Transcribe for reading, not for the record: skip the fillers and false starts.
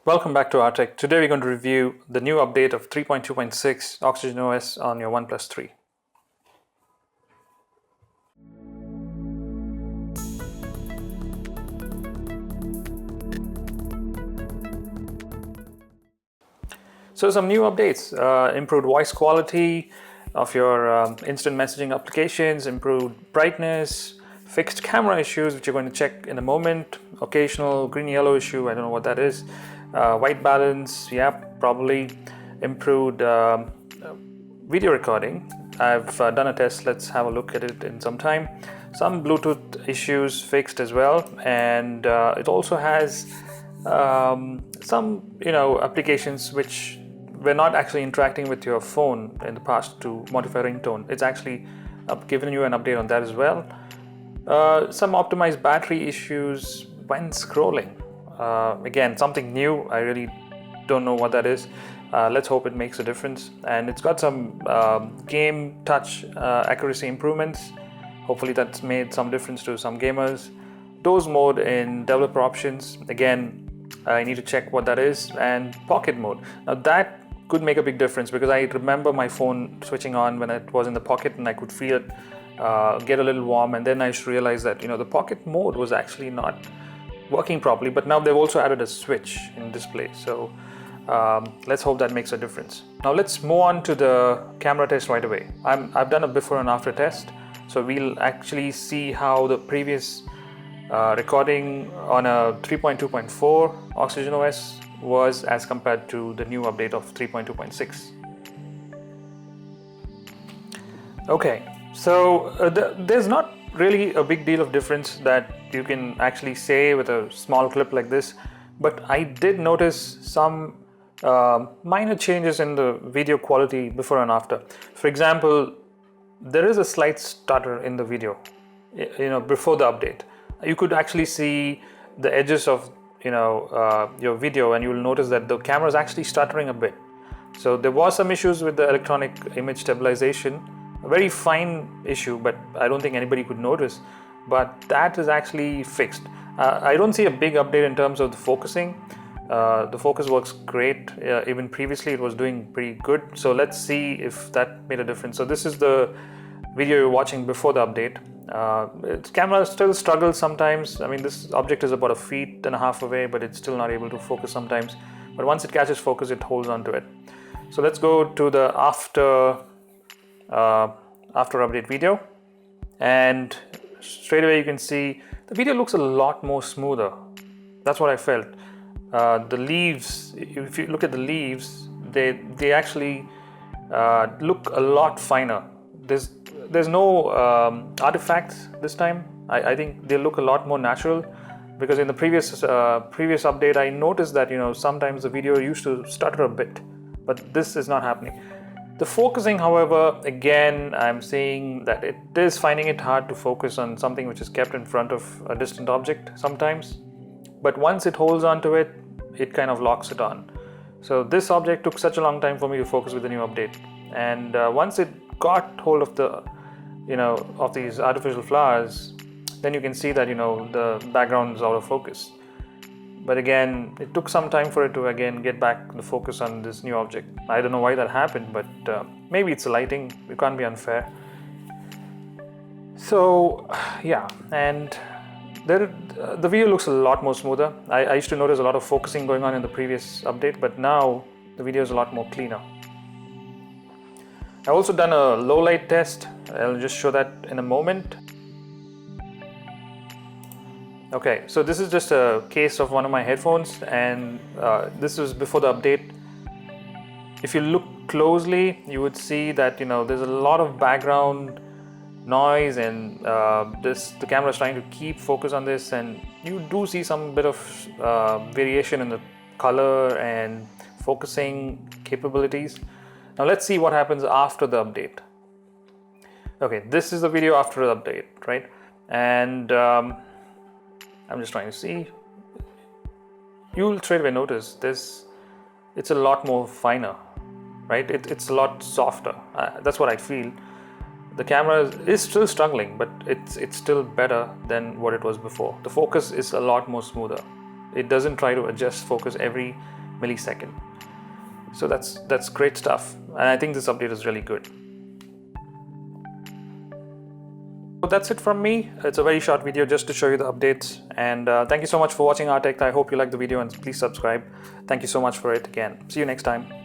Welcome back to our Tech. Today we're going to review the new update of 3.2.6 Oxygen OS on your Oneplus 3. So some new updates, improved voice quality of your instant messaging applications, improved brightness, fixed camera issues, which you're going to check in a moment, occasional green-yellow issue, I don't know what that is, white balance, yeah, probably improved video recording. I've done a test, let's have a look at it in some time. Some Bluetooth issues fixed as well, and it also has some applications which were not actually interacting with your phone in the past to modify ringtone. It's actually given you an update on that as well. Some optimized battery issues when scrolling. Again, something new. I really don't know what that is. Let's hope it makes a difference. And it's got some game touch accuracy improvements. Hopefully that's made some difference to some gamers. Doze mode in developer options. Again, I need to check what that is. And pocket mode. Now that could make a big difference because I remember my phone switching on when it was in the pocket and I could feel it get a little warm, and then I realized that the pocket mode was actually not working properly, but now they've also added a switch in display, so let's hope that makes a difference. Now let's move on to the camera test right away. I've done a before and after test, so we'll actually see how the previous recording on a 3.2.4 Oxygen OS was as compared to the new update of 3.2.6. Okay, so there's not really a big deal of difference that you can actually say with a small clip like this, but I did notice some minor changes in the video quality before and after. For example, there is a slight stutter in the video, before the update. You could actually see the edges of your video, and you will notice that the camera is actually stuttering a bit. So there was some issues with the electronic image stabilization, a very fine issue, but I don't think anybody could notice, but that is actually fixed. I don't see a big update in terms of the focusing. The focus works great. Even previously it was doing pretty good, so let's see if that made a difference. So this is the video you're watching before the update. Its camera still struggles sometimes. I mean, this object is about 1.5 feet away, but it's still not able to focus sometimes. But once it catches focus, it holds on to it. So let's go to the after update video, and straight away you can see the video looks a lot more smoother. That's what I felt. The leaves, if you look at the leaves, they actually look a lot finer. There's no artifacts this time. I think they look a lot more natural, because in the previous update I noticed that sometimes the video used to stutter a bit, but this is not happening. The focusing, however, again I'm seeing that it is finding it hard to focus on something which is kept in front of a distant object sometimes, but once it holds on to it, it kind of locks it on. So this object took such a long time for me to focus with the new update, and once it got hold of the of these artificial flowers, then you can see that the background is out of focus. But again, it took some time for it to again get back the focus on this new object. I don't know why that happened, but maybe it's the lighting. It can't be unfair. So yeah, and the video looks a lot more smoother. I used to notice a lot of focusing going on in the previous update, but now the video is a lot more cleaner. I've also done a low light test. I'll just show that in a moment. Okay, so this is just a case of one of my headphones, and this was before the update. If you look closely, you would see that there's a lot of background noise, and the camera is trying to keep focus on this, and you do see some bit of variation in the color and focusing capabilities. Now let's see what happens after the update. Okay, this is the video after the update, right? And I'm just trying to see. You'll straight away notice this. It's a lot more finer, right? It's a lot softer. That's what I feel. The camera is still struggling, but it's still better than what it was before. The focus is a lot more smoother. It doesn't try to adjust focus every millisecond. So that's great stuff, and I think this update is really good. So that's it from me. It's a very short video just to show you the updates, and thank you so much for watching our tech. I hope you liked the video, and please subscribe. Thank you so much for it again. See you next time.